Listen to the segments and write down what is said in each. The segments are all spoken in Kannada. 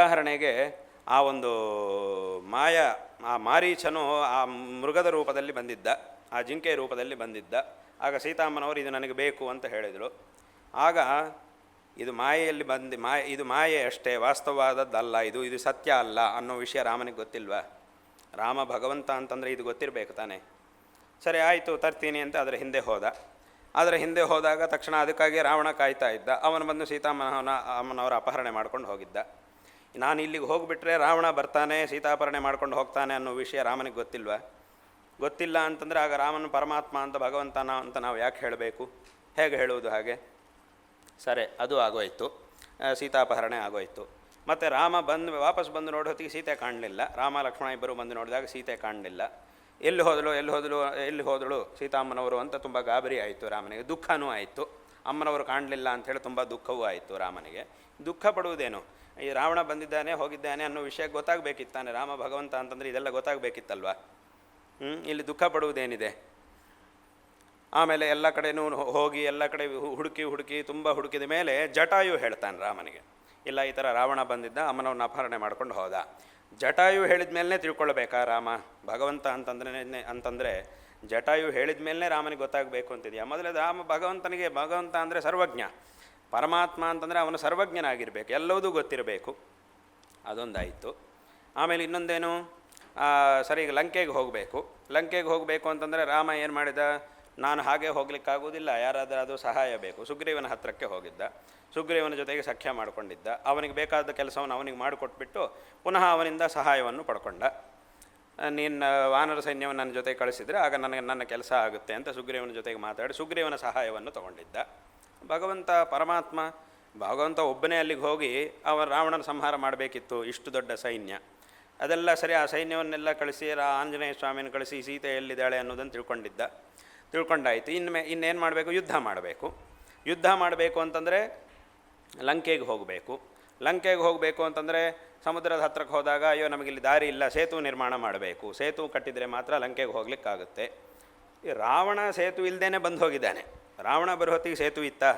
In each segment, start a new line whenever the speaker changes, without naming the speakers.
ಉದಾಹರಣೆಗೆ ಆ ಒಂದು ಆ ಮಾರೀಚನು ಆ ಮೃಗದ ರೂಪದಲ್ಲಿ ಬಂದಿದ್ದ, ಆ ಜಿಂಕೆ ರೂಪದಲ್ಲಿ ಬಂದಿದ್ದ. ಆಗ ಸೀತಾಮ್ಮನವರು ಇದು ನನಗೆ ಬೇಕು ಅಂತ ಹೇಳಿದರು. ಆಗ ಇದು ಮಾಯೆಯಲ್ಲಿ ಇದು ಮಾಯೆ ಅಷ್ಟೇ, ವಾಸ್ತವವಾದದ್ದಲ್ಲ, ಇದು ಸತ್ಯ ಅಲ್ಲ ಅನ್ನೋ ವಿಷಯ ರಾಮನಿಗೆ ಗೊತ್ತಿಲ್ವಾ? ರಾಮ ಭಗವಂತ ಅಂತಂದರೆ ಇದು ಗೊತ್ತಿರಬೇಕು ತಾನೆ. ಸರಿ ಆಯಿತು, ತರ್ತೀನಿ ಅಂತ ಅದರ ಹಿಂದೆ ಹೋದ. ಅದರ ಹಿಂದೆ ಹೋದಾಗ ತಕ್ಷಣ ಅದಕ್ಕಾಗಿ ರಾವಣ ಕಾಯ್ತಾ ಇದ್ದ. ಅವನು ಬಂದು ಅಮ್ಮನವರ ಅಪಹರಣೆ ಮಾಡ್ಕೊಂಡು ಹೋಗಿದ್ದ. ನಾನು ಇಲ್ಲಿಗೆ ಹೋಗಿಬಿಟ್ರೆ ರಾವಣ ಬರ್ತಾನೆ, ಸೀತಾಪಹರಣೆ ಮಾಡ್ಕೊಂಡು ಹೋಗ್ತಾನೆ ಅನ್ನೋ ವಿಷಯ ರಾಮನಿಗೆ ಗೊತ್ತಿಲ್ವಾ? ಗೊತ್ತಿಲ್ಲ ಅಂತಂದರೆ ಆಗ ರಾಮನ ಪರಮಾತ್ಮ ಅಂತ ಭಗವಂತನ ಅಂತ ನಾವು ಯಾಕೆ ಹೇಳಬೇಕು? ಹೇಗೆ ಹೇಳುವುದು ಹಾಗೆ? ಸರಿ, ಅದು ಆಗೋಯ್ತು, ಸೀತಾಪಹರಣೆ ಆಗೋಯ್ತು. ಮತ್ತು ರಾಮ ವಾಪಸ್ ಬಂದು ನೋಡೋ ಹೊತ್ತಿಗೆ ಸೀತೆ ಕಾಣಲಿಲ್ಲ. ರಾಮ ಲಕ್ಷ್ಮಣ ಇಬ್ಬರು ಬಂದು ನೋಡಿದಾಗ ಸೀತೆ ಕಾಣಲಿಲ್ಲ. ಎಲ್ಲಿ ಹೋದಳು ಸೀತಾಮ್ಮನವರು ಅಂತ ತುಂಬ ಗಾಬರಿ ಆಯಿತು ರಾಮನಿಗೆ. ದುಃಖನೂ ಆಯಿತು. ಅಮ್ಮನವರು ಕಾಣಲಿಲ್ಲ ಅಂಥೇಳಿ ತುಂಬ ದುಃಖವೂ ಆಯಿತು ರಾಮನಿಗೆ. ದುಃಖ ಪಡುವುದೇನು? ಈ ರಾವಣ ಬಂದಿದ್ದಾನೆ ಹೋಗಿದ್ದಾನೆ ಅನ್ನೋ ವಿಷಯ ಗೊತ್ತಾಗಬೇಕಿತ್ತಾನೆ. ರಾಮ ಭಗವಂತ ಅಂತಂದರೆ ಇದೆಲ್ಲ ಗೊತ್ತಾಗಬೇಕಿತ್ತಲ್ವ. ಇಲ್ಲಿ ದುಃಖ ಪಡುವುದೇನಿದೆ? ಆಮೇಲೆ ಎಲ್ಲ ಕಡೆನೂ ಹೋಗಿ ಎಲ್ಲ ಕಡೆ ಹುಡುಕಿ ತುಂಬ ಹುಡುಕಿದ ಮೇಲೆ ಜಟಾಯು ಹೇಳ್ತಾನೆ ರಾಮನಿಗೆ, ಇಲ್ಲ ಈ ಥರ ರಾವಣ ಬಂದಿದ್ದ, ಅಮ್ಮನವ್ರನ್ನ ಅಪಹರಣೆ ಮಾಡ್ಕೊಂಡು ಹೋದ. ಜಟಾಯು ಹೇಳಿದ ಮೇಲೇ ತಿಳ್ಕೊಳ್ಬೇಕಾ ರಾಮ ಭಗವಂತ ಅಂತಂದರೆ ಜಟಾಯು ಹೇಳಿದ ಮೇಲೇ ರಾಮನಿಗೆ ಗೊತ್ತಾಗಬೇಕು ಅಂತಿದೆಯಾ? ಮೊದಲೇ ಭಗವಂತ ಅಂದರೆ ಸರ್ವಜ್ಞ, ಪರಮಾತ್ಮ ಅಂತಂದರೆ ಅವನು ಸರ್ವಜ್ಞನಾಗಿರಬೇಕು, ಎಲ್ಲವೂ ಗೊತ್ತಿರಬೇಕು. ಅದೊಂದಾಯಿತು. ಆಮೇಲೆ ಇನ್ನೊಂದೇನು, ಸರಿ ಈಗ ಲಂಕೆಗೆ ಹೋಗಬೇಕು ಅಂತಂದರೆ ರಾಮ ಏನು ಮಾಡಿದ? ನಾನು ಹಾಗೆ ಹೋಗ್ಲಿಕ್ಕಾಗೋದಿಲ್ಲ, ಯಾರಾದರೂ ಅದು ಸಹಾಯ ಬೇಕು. ಸುಗ್ರೀವನ ಹತ್ತಿರಕ್ಕೆ ಹೋಗಿದ್ದ, ಸುಗ್ರೀವನ ಜೊತೆಗೆ ಸಖ್ಯ ಮಾಡಿಕೊಂಡಿದ್ದ. ಅವನಿಗೆ ಬೇಕಾದ ಕೆಲಸವನ್ನು ಅವನಿಗೆ ಮಾಡಿಕೊಟ್ಬಿಟ್ಟು ಪುನಃ ಅವನಿಂದ ಸಹಾಯವನ್ನು ಪಡ್ಕೊಂಡ. ನೀನು ವಾನರ ಸೈನ್ಯವನ್ನು ನನ್ನ ಜೊತೆಗೆ ಕಳಿಸಿದರೆ ಆಗ ನನ್ನ ಕೆಲಸ ಆಗುತ್ತೆ ಅಂತ ಸುಗ್ರೀವನ ಜೊತೆಗೆ ಮಾತಾಡಿ ಸುಗ್ರೀವನ ಸಹಾಯವನ್ನು ತಗೊಂಡಿದ್ದ. ಭಗವಂತ ಪರಮಾತ್ಮ ಭಗವಂತ ಒಬ್ಬನೇ ಅಲ್ಲಿಗೆ ಹೋಗಿ ರಾವಣನ ಸಂಹಾರ ಮಾಡಬೇಕಿತ್ತು, ಇಷ್ಟು ದೊಡ್ಡ ಸೈನ್ಯ. ಅದೆಲ್ಲ ಸರಿ, ಆ ಸೈನ್ಯವನ್ನೆಲ್ಲ ಕಳಿಸಿ ಆಂಜನೇಯ ಸ್ವಾಮಿನ ಕಳಿಸಿ ಸೀತೆ ಎಲ್ಲಿದ್ದಾಳೆ ಅನ್ನೋದನ್ನು ತಿಳ್ಕೊಂಡಾಯಿತು. ಇನ್ನೇನು ಮಾಡಬೇಕು? ಯುದ್ಧ ಮಾಡಬೇಕು ಅಂತಂದರೆ ಲಂಕೆಗೆ ಹೋಗಬೇಕು ಅಂತಂದರೆ ಸಮುದ್ರದ ಹತ್ರಕ್ಕೆ ಹೋದಾಗ ಅಯ್ಯೋ ನಮಗಿಲ್ಲಿ ದಾರಿ ಇಲ್ಲ, ಸೇತು ನಿರ್ಮಾಣ ಮಾಡಬೇಕು. ಸೇತು ಕಟ್ಟಿದರೆ ಮಾತ್ರ ಲಂಕೆಗೆ ಹೋಗ್ಲಿಕ್ಕಾಗುತ್ತೆ. ಈ ರಾವಣ ಸೇತು ಇಲ್ಲದೇ ಬಂದು ಹೋಗಿದ್ದಾನೆ. ರಾವಣ ಬರೋ ಹೊತ್ತಿಗೆ ಸೇತು ಇತ್ತಾ?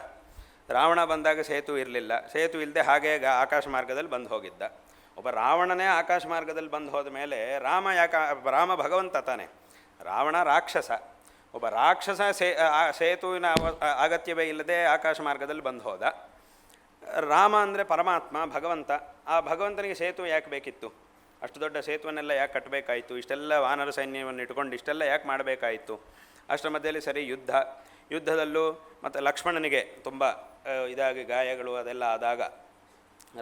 ರಾವಣ ಬಂದಾಗ ಸೇತು ಇರಲಿಲ್ಲ. ಸೇತು ಇಲ್ಲದೆ ಹಾಗೆ ಆಕಾಶ ಮಾರ್ಗದಲ್ಲಿ ಬಂದು ಹೋಗಿದ್ದ. ಒಬ್ಬ ರಾವಣನೇ ಆಕಾಶ ಮಾರ್ಗದಲ್ಲಿ ಬಂದು ಹೋದ ಮೇಲೆ ರಾಮ ಭಗವಂತ ತಾನೆ, ರಾವಣ ರಾಕ್ಷಸ. ಒಬ್ಬ ರಾಕ್ಷಸ ಸೇತುವಿನ ಅಗತ್ಯವೇ ಇಲ್ಲದೆ ಆಕಾಶ ಮಾರ್ಗದಲ್ಲಿ ಬಂದು ಹೋದ. ರಾಮ ಅಂದರೆ ಪರಮಾತ್ಮ ಭಗವಂತ. ಆ ಭಗವಂತನಿಗೆ ಸೇತು ಯಾಕೆ ಬೇಕಿತ್ತು? ಅಷ್ಟು ದೊಡ್ಡ ಸೇತುವನ್ನೆಲ್ಲ ಯಾಕೆ ಕಟ್ಟಬೇಕಾಯಿತು? ಇಷ್ಟೆಲ್ಲ ವಾನರ ಸೈನ್ಯವನ್ನು ಇಟ್ಕೊಂಡು ಇಷ್ಟೆಲ್ಲ ಯಾಕೆ ಮಾಡಬೇಕಾಯಿತು? ಅಷ್ಟರ ಮಧ್ಯದಲ್ಲಿ ಸರಿ ಯುದ್ಧದಲ್ಲೂ ಮತ್ತು ಲಕ್ಷ್ಮಣನಿಗೆ ತುಂಬ ಇದಾಗಿ ಗಾಯಗಳು ಅದೆಲ್ಲ ಆದಾಗ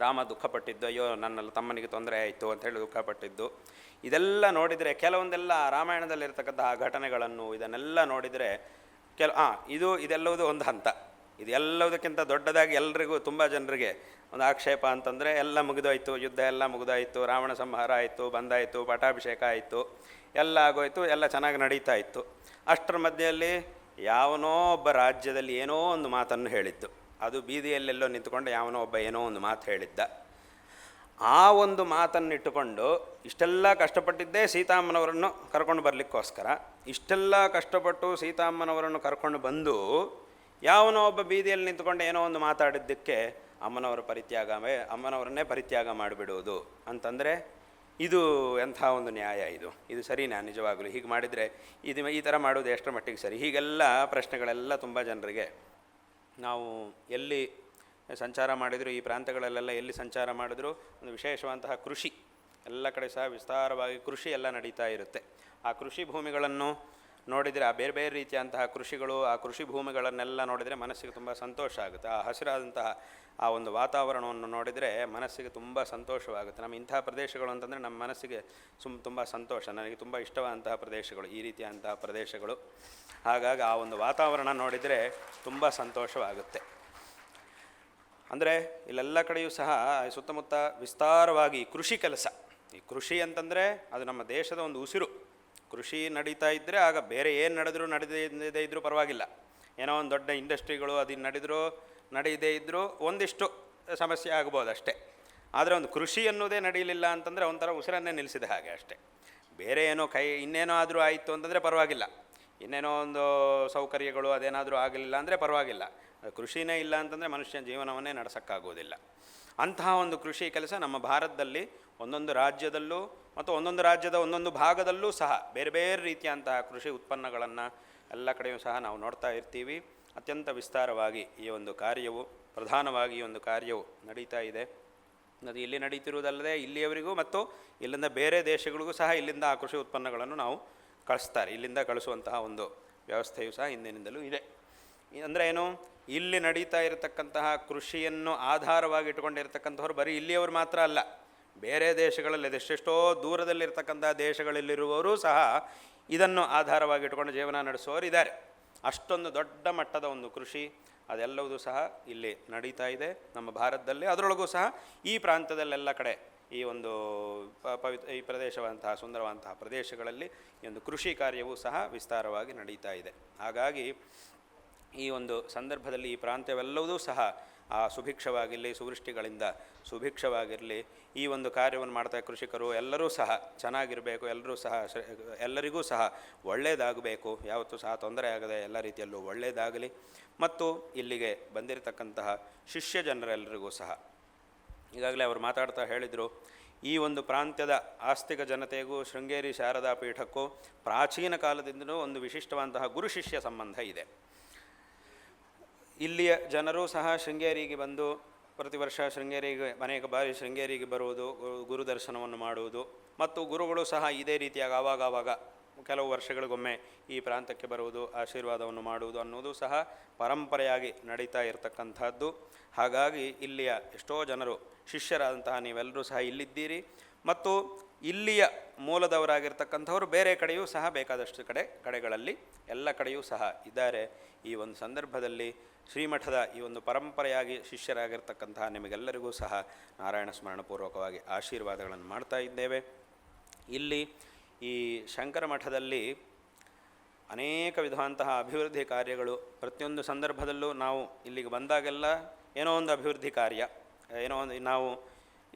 ರಾಮ ದುಃಖಪಟ್ಟಿದ್ದು, ಅಯ್ಯೋ ನನ್ನ ತಮ್ಮನಿಗೆ ತೊಂದರೆ ಆಯಿತು ಅಂಥೇಳಿ ದುಃಖಪಟ್ಟಿದ್ದು. ಇದೆಲ್ಲ ನೋಡಿದರೆ ಕೆಲವೊಂದೆಲ್ಲ ರಾಮಾಯಣದಲ್ಲಿರ್ತಕ್ಕಂಥ ಆ ಘಟನೆಗಳನ್ನು ಇದನ್ನೆಲ್ಲ ನೋಡಿದರೆ ಇದೆಲ್ಲವುದು ಒಂದು ಹಂತ. ಇದೆಲ್ಲದಕ್ಕಿಂತ ದೊಡ್ಡದಾಗಿ ಎಲ್ರಿಗೂ ತುಂಬ ಜನರಿಗೆ ಒಂದು ಆಕ್ಷೇಪ ಅಂತಂದರೆ ಎಲ್ಲ ಮುಗಿದೋಯ್ತು, ಯುದ್ಧ ಎಲ್ಲ ಮುಗಿದೋಯ್ತು, ರಾವಣ ಸಂಹಾರ ಆಯಿತು, ಬಂದಾಯಿತು, ಪಟ್ಟಾಭಿಷೇಕ ಆಯಿತು, ಎಲ್ಲ ಆಗೋಯ್ತು, ಎಲ್ಲ ಚೆನ್ನಾಗಿ ನಡೀತಾ ಇತ್ತು. ಅಷ್ಟರ ಮಧ್ಯೆಯಲ್ಲಿ ಯಾವನೋ ಒಬ್ಬ ರಾಜ್ಯದಲ್ಲಿ ಏನೋ ಒಂದು ಮಾತನ್ನು ಹೇಳಿದ್ದು, ಅದು ಬೀದಿಯಲ್ಲೆಲ್ಲೋ ನಿಂತುಕೊಂಡು ಯಾವನೋ ಒಬ್ಬ ಏನೋ ಒಂದು ಮಾತು ಹೇಳಿದ್ದ. ಆ ಒಂದು ಮಾತನ್ನಿಟ್ಟುಕೊಂಡು ಇಷ್ಟೆಲ್ಲ ಕಷ್ಟಪಟ್ಟಿದ್ದೇ ಸೀತಾಮ್ಮನವರನ್ನು ಕರ್ಕೊಂಡು ಬರಲಿಕ್ಕೋಸ್ಕರ. ಇಷ್ಟೆಲ್ಲ ಕಷ್ಟಪಟ್ಟು ಸೀತಾಮ್ಮನವರನ್ನು ಕರ್ಕೊಂಡು ಬಂದು ಯಾವನೋ ಒಬ್ಬ ಬೀದಿಯಲ್ಲಿ ನಿಂತುಕೊಂಡು ಏನೋ ಒಂದು ಮಾತಾಡಿದ್ದಕ್ಕೆ ಅಮ್ಮನವರನ್ನೇ ಪರಿತ್ಯಾಗ ಮಾಡಿಬಿಡುವುದು ಅಂತಂದರೆ ಇದು ಎಂಥ ಒಂದು ನ್ಯಾಯ? ಇದು ಸರಿನಾ? ನಿಜವಾಗಲೂ ಹೀಗೆ ಮಾಡಿದರೆ ಈ ಥರ ಮಾಡೋದು ಎಷ್ಟರ ಮಟ್ಟಿಗೆ ಸರಿ? ಹೀಗೆಲ್ಲ ಪ್ರಶ್ನೆಗಳೆಲ್ಲ ತುಂಬ ಜನರಿಗೆ. ನಾವು ಎಲ್ಲಿ ಸಂಚಾರ ಮಾಡಿದರೂ, ಈ ಪ್ರಾಂತ್ಯಗಳಲ್ಲೆಲ್ಲ ಎಲ್ಲಿ ಸಂಚಾರ ಮಾಡಿದರೂ ಒಂದು ವಿಶೇಷವಂತಹ ಕೃಷಿ, ಎಲ್ಲ ಕಡೆ ಸಹ ವಿಸ್ತಾರವಾಗಿ ಕೃಷಿ ಎಲ್ಲ ನಡೀತಾ ಇರುತ್ತೆ. ಆ ಕೃಷಿ ಭೂಮಿಗಳನ್ನು ನೋಡಿದರೆ, ಆ ಬೇರೆ ಬೇರೆ ರೀತಿಯಂತಹ ಕೃಷಿಗಳು, ಆ ಕೃಷಿ ಭೂಮಿಗಳನ್ನೆಲ್ಲ ನೋಡಿದರೆ ಮನಸ್ಸಿಗೆ ತುಂಬ ಸಂತೋಷ ಆಗುತ್ತೆ. ಆ ಹಸಿರಾದಂತಹ ಆ ಒಂದು ವಾತಾವರಣವನ್ನು ನೋಡಿದರೆ ಮನಸ್ಸಿಗೆ ತುಂಬ ಸಂತೋಷವಾಗುತ್ತೆ. ನಮ್ಮ ಇಂತಹ ಪ್ರದೇಶಗಳು ಅಂತಂದರೆ ನಮ್ಮ ಮನಸ್ಸಿಗೆ ತುಂಬ ಸಂತೋಷ. ನನಗೆ ತುಂಬ ಇಷ್ಟವಾದಂತಹ ಪ್ರದೇಶಗಳು ಈ ರೀತಿಯಂತಹ ಪ್ರದೇಶಗಳು. ಹಾಗಾಗಿ ಆ ಒಂದು ವಾತಾವರಣ ನೋಡಿದರೆ ತುಂಬ ಸಂತೋಷವಾಗುತ್ತೆ. ಅಂದರೆ ಇಲ್ಲೆಲ್ಲ ಕಡೆಯೂ ಸಹ ಸುತ್ತಮುತ್ತ ವಿಸ್ತಾರವಾಗಿ ಕೃಷಿ ಕೆಲಸ. ಈ ಕೃಷಿ ಅಂತಂದರೆ ಅದು ನಮ್ಮ ದೇಶದ ಒಂದು ಉಸಿರು. ಕೃಷಿ ನಡೀತಾ ಇದ್ದರೆ ಆಗ ಬೇರೆ ಏನು ನಡೆದೇ ಇದ್ದರೂ ಪರವಾಗಿಲ್ಲ. ಏನೋ ಒಂದು ದೊಡ್ಡ ಇಂಡಸ್ಟ್ರಿಗಳು ಅದು ನಡೆಯದೇ ಇದ್ದರೂ ಒಂದಿಷ್ಟು ಸಮಸ್ಯೆ ಆಗ್ಬೋದು ಅಷ್ಟೇ. ಆದರೆ ಒಂದು ಕೃಷಿ ಅನ್ನೋದೇ ನಡೆಯಲಿಲ್ಲ ಅಂತಂದರೆ ಒಂಥರ ಉಸಿರನ್ನೇ ನಿಲ್ಲಿಸಿದ ಹಾಗೆ ಅಷ್ಟೇ. ಬೇರೆ ಏನೋ ಇನ್ನೇನೋ ಆದರೂ ಆಯಿತು ಅಂತಂದರೆ ಪರವಾಗಿಲ್ಲ, ಇನ್ನೇನೋ ಒಂದು ಸೌಕರ್ಯಗಳು ಅದೇನಾದರೂ ಆಗಲಿಲ್ಲ ಅಂದರೆ ಪರವಾಗಿಲ್ಲ. ಕೃಷಿನೇ ಇಲ್ಲ ಅಂತಂದರೆ ಮನುಷ್ಯನ ಜೀವನವನ್ನೇ ನಡೆಸೋಕ್ಕಾಗೋದಿಲ್ಲ. ಅಂತಹ ಒಂದು ಕೃಷಿ ಕೆಲಸ ನಮ್ಮ ಭಾರತದಲ್ಲಿ ಒಂದೊಂದು ರಾಜ್ಯದಲ್ಲೂ ಮತ್ತು ಒಂದೊಂದು ರಾಜ್ಯದ ಒಂದೊಂದು ಭಾಗದಲ್ಲೂ ಸಹ ಬೇರೆ ಬೇರೆ ರೀತಿಯಂತಹ ಕೃಷಿ ಉತ್ಪನ್ನಗಳನ್ನು ಎಲ್ಲ ಕಡೆಯೂ ಸಹ ನಾವು ನೋಡ್ತಾ ಇರ್ತೀವಿ. ಅತ್ಯಂತ ವಿಸ್ತಾರವಾಗಿ ಈ ಒಂದು ಕಾರ್ಯವು, ಪ್ರಧಾನವಾಗಿ ಈ ಒಂದು ಕಾರ್ಯವು ನಡೀತಾ ಇದೆ. ಅದು ಇಲ್ಲಿ ನಡೀತಿರುವುದಲ್ಲದೆ ಇಲ್ಲಿಯವರಿಗೂ ಮತ್ತು ಇಲ್ಲಿಂದ ಬೇರೆ ದೇಶಗಳಿಗೂ ಸಹ ಇಲ್ಲಿಂದ ಆ ಕೃಷಿ ಉತ್ಪನ್ನಗಳನ್ನು ನಾವು ಕಳಿಸ್ತಾರೆ. ಇಲ್ಲಿಂದ ಕಳಿಸುವಂತಹ ಒಂದು ವ್ಯವಸ್ಥೆಯು ಸಹ ಹಿಂದಿನಿಂದಲೂ ಇದೆ. ಅಂದರೆ ಏನು, ಇಲ್ಲಿ ನಡೀತಾ ಇರತಕ್ಕಂತಹ ಕೃಷಿಯನ್ನು ಆಧಾರವಾಗಿ ಇಟ್ಟುಕೊಂಡಿರ್ತಕ್ಕಂಥವ್ರು ಬರೀ ಇಲ್ಲಿಯವರು ಮಾತ್ರ ಅಲ್ಲ, ಬೇರೆ ದೇಶಗಳಲ್ಲಿ ಎಷ್ಟೆಷ್ಟೋ ದೂರದಲ್ಲಿರ್ತಕ್ಕಂಥ ದೇಶಗಳಲ್ಲಿರುವವರು ಸಹ ಇದನ್ನು ಆಧಾರವಾಗಿ ಇಟ್ಟುಕೊಂಡು ಜೀವನ ನಡೆಸುವವರು ಇದ್ದಾರೆ. ಅಷ್ಟೊಂದು ದೊಡ್ಡ ಮಟ್ಟದ ಒಂದು ಕೃಷಿ ಅದೆಲ್ಲವೂ ಸಹ ಇಲ್ಲಿ ನಡೀತಾ ಇದೆ ನಮ್ಮ ಭಾರತದಲ್ಲಿ. ಅದರೊಳಗೂ ಸಹ ಈ ಪ್ರಾಂತ್ಯದಲ್ಲೆಲ್ಲ ಕಡೆ ಈ ಒಂದು ಈ ಪ್ರದೇಶವಂತಹ ಸುಂದರವಂತಹ ಪ್ರದೇಶಗಳಲ್ಲಿ ಈ ಒಂದು ಕೃಷಿ ಕಾರ್ಯವೂ ಸಹ ವಿಸ್ತಾರವಾಗಿ ನಡೀತಾ ಇದೆ. ಹಾಗಾಗಿ ಈ ಒಂದು ಸಂದರ್ಭದಲ್ಲಿ ಈ ಪ್ರಾಂತ್ಯವೆಲ್ಲವೂ ಸಹ ಆ ಸುಭಿಕ್ಷವಾಗಿರಲಿ, ಸುವೃಷ್ಟಿಗಳಿಂದ ಸುಭಿಕ್ಷವಾಗಿರಲಿ, ಈ ಒಂದು ಕಾರ್ಯವನ್ನು ಮಾಡ್ತಾ ಕೃಷಿಕರು ಎಲ್ಲರೂ ಸಹ ಚೆನ್ನಾಗಿರಬೇಕು, ಎಲ್ಲರಿಗೂ ಸಹ ಒಳ್ಳೆಯದಾಗಬೇಕು, ಯಾವತ್ತೂ ಸಹ ತೊಂದರೆ ಆಗದೆ ಎಲ್ಲ ರೀತಿಯಲ್ಲೂ ಒಳ್ಳೆಯದಾಗಲಿ. ಮತ್ತು ಇಲ್ಲಿಗೆ ಬಂದಿರತಕ್ಕಂತಹ ಶಿಷ್ಯ ಜನರೆಲ್ಲರಿಗೂ ಸಹ ಈಗಾಗಲೇ ಅವರು ಮಾತಾಡ್ತಾ ಹೇಳಿದರು, ಈ ಒಂದು ಪ್ರಾಂತ್ಯದ ಆಸ್ತಿಕ ಜನತೆಗೂ ಶೃಂಗೇರಿ ಶಾರದಾ ಪೀಠಕ್ಕೂ ಪ್ರಾಚೀನ ಕಾಲದಿಂದಲೂ ಒಂದು ವಿಶಿಷ್ಟವಾದಂತಹ ಗುರು ಶಿಷ್ಯ ಸಂಬಂಧ ಇದೆ. ಇಲ್ಲಿಯ ಜನರು ಸಹ ಶೃಂಗೇರಿಗೆ ಬಂದು ಪ್ರತಿ ವರ್ಷ ಶೃಂಗೇರಿಗೆ ಅನೇಕ ಬಾರಿ ಶೃಂಗೇರಿಗೆ ಬರುವುದು, ಗುರು ದರ್ಶನವನ್ನು ಮಾಡುವುದು, ಮತ್ತು ಗುರುಗಳು ಸಹ ಇದೇ ರೀತಿಯಾಗಿ ಆವಾಗ ಕೆಲವು ವರ್ಷಗಳಿಗೊಮ್ಮೆ ಈ ಪ್ರಾಂತಕ್ಕೆ ಬರುವುದು, ಆಶೀರ್ವಾದವನ್ನು ಮಾಡುವುದು ಅನ್ನೋದು ಸಹ ಪರಂಪರೆಯಾಗಿ ನಡೀತಾ ಇರತಕ್ಕಂಥದ್ದು. ಹಾಗಾಗಿ ಇಲ್ಲಿಯ ಎಷ್ಟೋ ಜನರು ಶಿಷ್ಯರಾದಂತಹ ನೀವೆಲ್ಲರೂ ಸಹ ಇಲ್ಲಿದ್ದೀರಿ. ಮತ್ತು ಇಲ್ಲಿಯ ಮೂಲದವರಾಗಿರ್ತಕ್ಕಂಥವರು ಬೇರೆ ಕಡೆಯೂ ಸಹ ಬೇಕಾದಷ್ಟು ಕಡೆಗಳಲ್ಲಿ ಎಲ್ಲ ಕಡೆಯೂ ಸಹ ಇದ್ದಾರೆ. ಈ ಒಂದು ಸಂದರ್ಭದಲ್ಲಿ ಶ್ರೀಮಠದ ಈ ಒಂದು ಪರಂಪರೆಯಾಗಿ ಶಿಷ್ಯರಾಗಿರ್ತಕ್ಕಂತಹ ನಿಮಗೆಲ್ಲರಿಗೂ ಸಹ ನಾರಾಯಣ ಸ್ಮರಣಪೂರ್ವಕವಾಗಿ ಆಶೀರ್ವಾದಗಳನ್ನು ಮಾಡ್ತಾ ಇದ್ದೇವೆ. ಇಲ್ಲಿ ಈ ಶಂಕರ ಮಠದಲ್ಲಿ ಅನೇಕ ವಿಧವಂತಹ ಅಭಿವೃದ್ಧಿ ಕಾರ್ಯಗಳು ಪ್ರತಿಯೊಂದು ಸಂದರ್ಭದಲ್ಲೂ ನಾವು ಇಲ್ಲಿಗೆ ಬಂದಾಗೆಲ್ಲ ಏನೋ ಒಂದು ಅಭಿವೃದ್ಧಿ ಕಾರ್ಯ, ಏನೋ ಒಂದು ನಾವು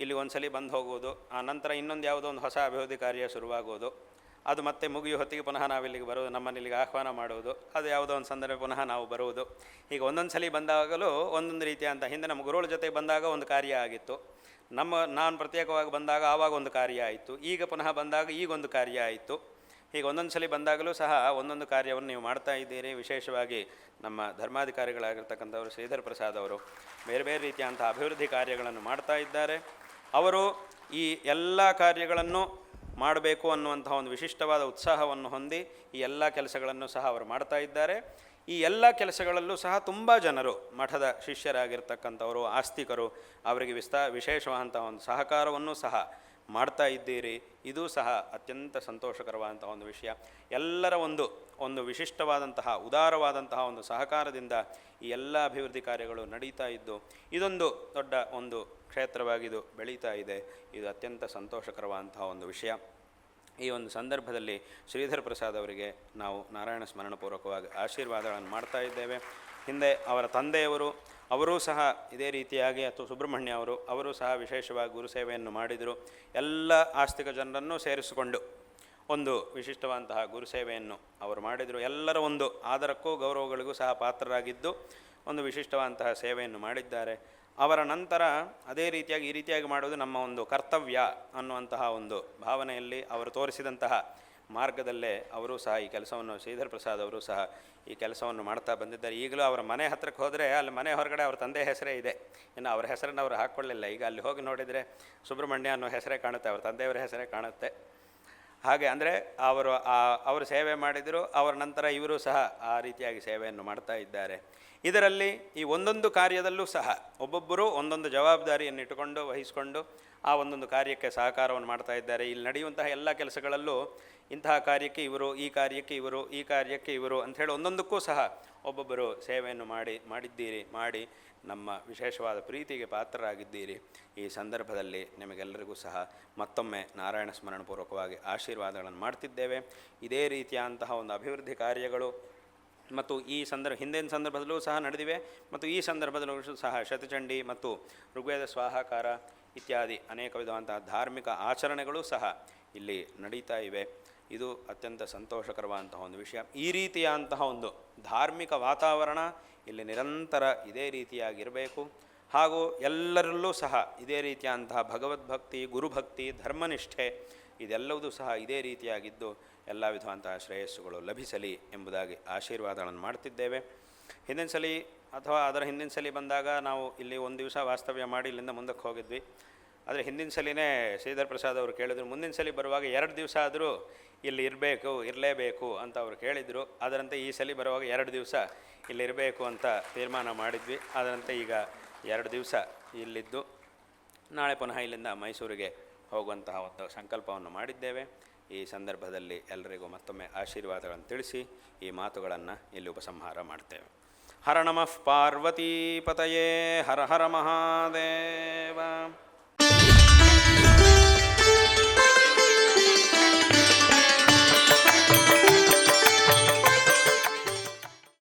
ಇಲ್ಲಿ ಒಂದು ಸಲ ಬಂದು ಹೋಗುವುದು, ಆ ನಂತರ ಇನ್ನೊಂದು ಯಾವುದೋ ಒಂದು ಹೊಸ ಅಭಿವೃದ್ಧಿ ಕಾರ್ಯ ಶುರುವಾಗುವುದು, ಅದು ಮತ್ತೆ ಮುಗಿಯೋ ಹೊತ್ತಿಗೆ ಪುನಃ ನಾವಿಲ್ಲಿಗೆ ಬರುವುದು, ನಮ್ಮನ್ನು ಇಲ್ಲಿಗೆ ಆಹ್ವಾನ ಮಾಡುವುದು, ಅದು ಯಾವುದೋ ಒಂದು ಸಂದರ್ಭ ಪುನಃ ನಾವು ಬರುವುದು. ಈಗ ಒಂದೊಂದು ಸಲ ಬಂದಾಗಲೂ ಒಂದೊಂದು ರೀತಿಯ ಅಂತ, ಹಿಂದೆ ನಮ್ಮ ಗುರುಗಳ ಜೊತೆ ಬಂದಾಗ ಒಂದು ಕಾರ್ಯ ಆಗಿತ್ತು, ನಾನು ಪ್ರತ್ಯೇಕವಾಗಿ ಬಂದಾಗ ಆವಾಗ ಒಂದು ಕಾರ್ಯ ಆಯಿತು, ಈಗ ಪುನಃ ಬಂದಾಗ ಈಗೊಂದು ಕಾರ್ಯ ಆಯಿತು. ಹೀಗೆ ಒಂದೊಂದು ಸಲ ಬಂದಾಗಲೂ ಸಹ ಒಂದೊಂದು ಕಾರ್ಯವನ್ನು ನೀವು ಮಾಡ್ತಾ ಇದ್ದೀರಿ. ವಿಶೇಷವಾಗಿ ನಮ್ಮ ಧರ್ಮಾಧಿಕಾರಿಗಳಾಗಿರ್ತಕ್ಕಂಥವರು ಶ್ರೀಧರ್ ಪ್ರಸಾದ್ ಅವರು ಬೇರೆ ಬೇರೆ ರೀತಿಯಂಥ ಅಭಿವೃದ್ಧಿ ಕಾರ್ಯಗಳನ್ನು ಮಾಡ್ತಾ ಇದ್ದಾರೆ. ಅವರು ಈ ಎಲ್ಲ ಕಾರ್ಯಗಳನ್ನು ಮಾಡಬೇಕು ಅನ್ನುವಂಥ ಒಂದು ವಿಶಿಷ್ಟವಾದ ಉತ್ಸಾಹವನ್ನು ಹೊಂದಿ ಈ ಎಲ್ಲ ಕೆಲಸಗಳನ್ನು ಸಹ ಅವರು ಮಾಡ್ತಾ ಇದ್ದಾರೆ. ಈ ಎಲ್ಲ ಕೆಲಸಗಳಲ್ಲೂ ಸಹ ತುಂಬ ಜನರು ಮಠದ ಶಿಷ್ಯರಾಗಿರ್ತಕ್ಕಂಥವರು, ಆಸ್ತಿಕರು, ಅವರಿಗೆ ವಿಶೇಷವಾದಂಥ ಒಂದು ಸಹಕಾರವನ್ನು ಸಹ ಮಾಡ್ತಾ ಇದ್ದೀರಿ. ಇದೂ ಸಹ ಅತ್ಯಂತ ಸಂತೋಷಕರವಾದಂಥ ಒಂದು ವಿಷಯ. ಎಲ್ಲರ ಒಂದು ವಿಶಿಷ್ಟವಾದಂತಹ ಉದಾರವಾದಂತಹ ಒಂದು ಸಹಕಾರದಿಂದ ಈ ಎಲ್ಲ ಅಭಿವೃದ್ಧಿ ಕಾರ್ಯಗಳು ನಡೀತಾ ಇದ್ದು ಇದೊಂದು ದೊಡ್ಡ ಒಂದು ಕ್ಷೇತ್ರವಾಗಿದು ಬೆಳೀತಾ ಇದೆ. ಇದು ಅತ್ಯಂತ ಸಂತೋಷಕರವಾದಂತಹ ಒಂದು ವಿಷಯ. ಈ ಒಂದು ಸಂದರ್ಭದಲ್ಲಿ ಶ್ರೀಧರ್ ಪ್ರಸಾದ್ ಅವರಿಗೆ ನಾವು ನಾರಾಯಣ ಸ್ಮರಣಪೂರ್ವಕವಾಗಿ ಆಶೀರ್ವಾದಗಳನ್ನು ಮಾಡ್ತಾ ಇದ್ದೇವೆ. ಹಿಂದೆ ಅವರ ತಂದೆಯವರು ಅವರೂ ಸಹ ಇದೇ ರೀತಿಯಾಗಿ, ಅಥವಾ ಸುಬ್ರಹ್ಮಣ್ಯ ಅವರು ಸಹ ವಿಶೇಷವಾಗಿ ಗುರುಸೇವೆಯನ್ನು ಮಾಡಿದರು. ಎಲ್ಲ ಆಸ್ತಿಕ ಜನರನ್ನು ಸೇರಿಸಿಕೊಂಡು ಒಂದು ವಿಶಿಷ್ಟವಾದಂತಹ ಗುರುಸೇವೆಯನ್ನು ಅವರು ಮಾಡಿದರು. ಎಲ್ಲರ ಒಂದು ಆದರಕ್ಕೂ ಗೌರವಗಳಿಗೂ ಸಹ ಪಾತ್ರರಾಗಿದ್ದು ಒಂದು ವಿಶಿಷ್ಟವಾದಂತಹ ಸೇವೆಯನ್ನು ಮಾಡಿದ್ದಾರೆ. ಅವರ ನಂತರ ಅದೇ ರೀತಿಯಾಗಿ ಈ ರೀತಿಯಾಗಿ ಮಾಡುವುದು ನಮ್ಮ ಒಂದು ಕರ್ತವ್ಯ ಅನ್ನುವಂತಹ ಒಂದು ಭಾವನೆಯಲ್ಲಿ ಅವರು ತೋರಿಸಿದಂತಹ ಮಾರ್ಗದಲ್ಲೇ ಅವರು ಸಹ ಈ ಕೆಲಸವನ್ನು, ಶ್ರೀಧರ್ ಪ್ರಸಾದ್ ಅವರು ಸಹ ಈ ಕೆಲಸವನ್ನು ಮಾಡ್ತಾ ಬಂದಿದ್ದಾರೆ. ಈಗಲೂ ಅವರ ಮನೆ ಹತ್ರಕ್ಕೆ ಹೋದರೆ ಅಲ್ಲಿ ಮನೆ ಹೊರಗಡೆ ಅವ್ರ ತಂದೆ ಹೆಸರೇ ಇದೆ, ಇನ್ನು ಅವರ ಹೆಸರನ್ನು ಅವರು ಹಾಕ್ಕೊಳ್ಳಿಲ್ಲ. ಈಗ ಅಲ್ಲಿ ಹೋಗಿ ನೋಡಿದರೆ ಸುಬ್ರಹ್ಮಣ್ಯ ಅನ್ನೋ ಹೆಸರೇ ಕಾಣುತ್ತೆ, ಅವರ ತಂದೆಯವರ ಹೆಸರೇ ಕಾಣುತ್ತೆ. ಹಾಗೆ ಅಂದರೆ ಅವರು ಸೇವೆ ಮಾಡಿದರು. ಅವರ ನಂತರ ಇವರು ಸಹ ಆ ರೀತಿಯಾಗಿ ಸೇವೆಯನ್ನು ಮಾಡ್ತಾ ಇದ್ದಾರೆ. ಇದರಲ್ಲಿ ಈ ಒಂದೊಂದು ಕಾರ್ಯದಲ್ಲೂ ಸಹ ಒಬ್ಬೊಬ್ಬರು ಒಂದೊಂದು ಜವಾಬ್ದಾರಿಯನ್ನು ಇಟ್ಟುಕೊಂಡು ವಹಿಸಿಕೊಂಡು ಆ ಒಂದೊಂದು ಕಾರ್ಯಕ್ಕೆ ಸಹಕಾರವನ್ನು ಮಾಡ್ತಾ ಇದ್ದಾರೆ. ಇಲ್ಲಿ ನಡೆಯುವಂತಹ ಎಲ್ಲ ಕೆಲಸಗಳಲ್ಲೂ ಇಂತಹ ಕಾರ್ಯಕ್ಕೆ ಇವರು, ಈ ಕಾರ್ಯಕ್ಕೆ ಇವರು, ಈ ಕಾರ್ಯಕ್ಕೆ ಇವರು ಅಂಥೇಳಿ ಒಂದೊಂದಕ್ಕೂ ಸಹ ಒಬ್ಬೊಬ್ಬರು ಸೇವೆಯನ್ನು ಮಾಡಿ ನಮ್ಮ ವಿಶೇಷವಾದ ಪ್ರೀತಿಗೆ ಪಾತ್ರರಾಗಿದ್ದೀರಿ. ಈ ಸಂದರ್ಭದಲ್ಲಿ ನಿಮಗೆಲ್ಲರಿಗೂ ಸಹ ಮತ್ತೊಮ್ಮೆ ನಾರಾಯಣ ಸ್ಮರಣಪೂರ್ವಕವಾಗಿ ಆಶೀರ್ವಾದಗಳನ್ನು ಮಾಡ್ತಿದ್ದೇವೆ. ಇದೇ ರೀತಿಯಾದಂತಹ ಒಂದು ಅಭಿವೃದ್ಧಿ ಕಾರ್ಯಗಳು ಮತ್ತು ಈ ಹಿಂದಿನ ಸಂದರ್ಭದಲ್ಲೂ ಸಹ ನಡೆದಿವೆ ಮತ್ತು ಈ ಸಂದರ್ಭದಲ್ಲೂ ಸಹ ಶತಚಂಡಿ ಮತ್ತು ಋಗ್ವೇದ ಸ್ವಾಹಾಕಾರ ಇತ್ಯಾದಿ ಅನೇಕ ವಿಧವಾದಂತಹ ಧಾರ್ಮಿಕ ಆಚರಣೆಗಳು ಸಹ ಇಲ್ಲಿ ನಡೀತಾ ಇವೆ. ಇದು ಅತ್ಯಂತ ಸಂತೋಷಕರವಾದಂತಹ ಒಂದು ವಿಷಯ. ಈ ರೀತಿಯಾದಂತಹ ಒಂದು ಧಾರ್ಮಿಕ ವಾತಾವರಣ ಇಲ್ಲಿ ನಿರಂತರ ಇದೇ ರೀತಿಯಾಗಿರಬೇಕು. ಹಾಗೂ ಎಲ್ಲರಲ್ಲೂ ಸಹ ಇದೇ ರೀತಿಯಾದಂತಹ ಭಗವದ್ಭಕ್ತಿ, ಗುರುಭಕ್ತಿ, ಧರ್ಮನಿಷ್ಠೆ ಇದೆಲ್ಲವೂ ಸಹ ಇದೇ ರೀತಿಯಾಗಿದ್ದು ಎಲ್ಲ ವಿಧವಂತಹ ಶ್ರೇಯಸ್ಸುಗಳು ಲಭಿಸಲಿ ಎಂಬುದಾಗಿ ಆಶೀರ್ವಾದಗಳನ್ನು ಮಾಡ್ತಿದ್ದೇವೆ. ಹಿಂದಿನ ಸಲ ಅಥವಾ ಅದರ ಹಿಂದಿನ ಸಲ ಬಂದಾಗ ನಾವು ಇಲ್ಲಿ ಒಂದು ದಿವಸ ವಾಸ್ತವ್ಯ ಮಾಡಿ ಇಲ್ಲಿಂದ ಮುಂದಕ್ಕೆ ಹೋಗಿದ್ವಿ. ಆದರೆ ಹಿಂದಿನ ಸಲಿನೇ ಶ್ರೀಧರ್ ಪ್ರಸಾದ್ ಅವರು ಕೇಳಿದರು, ಮುಂದಿನ ಸಲ ಬರುವಾಗ 2 ದಿವಸ ಆದರೂ ಇಲ್ಲಿ ಇರಲೇಬೇಕು ಅಂತ ಅವರು ಕೇಳಿದರು. ಅದರಂತೆ ಈ ಸಲ ಬರುವಾಗ 2 ದಿವಸ ಇಲ್ಲಿರಬೇಕು ಅಂತ ತೀರ್ಮಾನ ಮಾಡಿದ್ವಿ. ಅದರಂತೆ ಈಗ 2 ದಿವಸ ಇಲ್ಲಿದ್ದು ನಾಳೆ ಪುನಃ ಇಲ್ಲಿಂದ ಮೈಸೂರಿಗೆ ಹೋಗುವಂತಹ ಒಂದು ಸಂಕಲ್ಪವನ್ನು ಮಾಡಿದ್ದೇವೆ. ಈ ಸಂದರ್ಭದಲ್ಲಿ ಎಲ್ಲರಿಗೂ ಮತ್ತೊಮ್ಮೆ ಆಶೀರ್ವಾದಗಳನ್ನು ತಿಳಿಸಿ ಈ ಮಾತುಗಳನ್ನು ಇಲ್ಲಿ ಉಪಸಂಹಾರ ಮಾಡ್ತೇವೆ. ಹರ ನಮಃ ಪಾರ್ವತೀಪತಯೇ ಹರ ಹರ ಮಹಾದೇವ.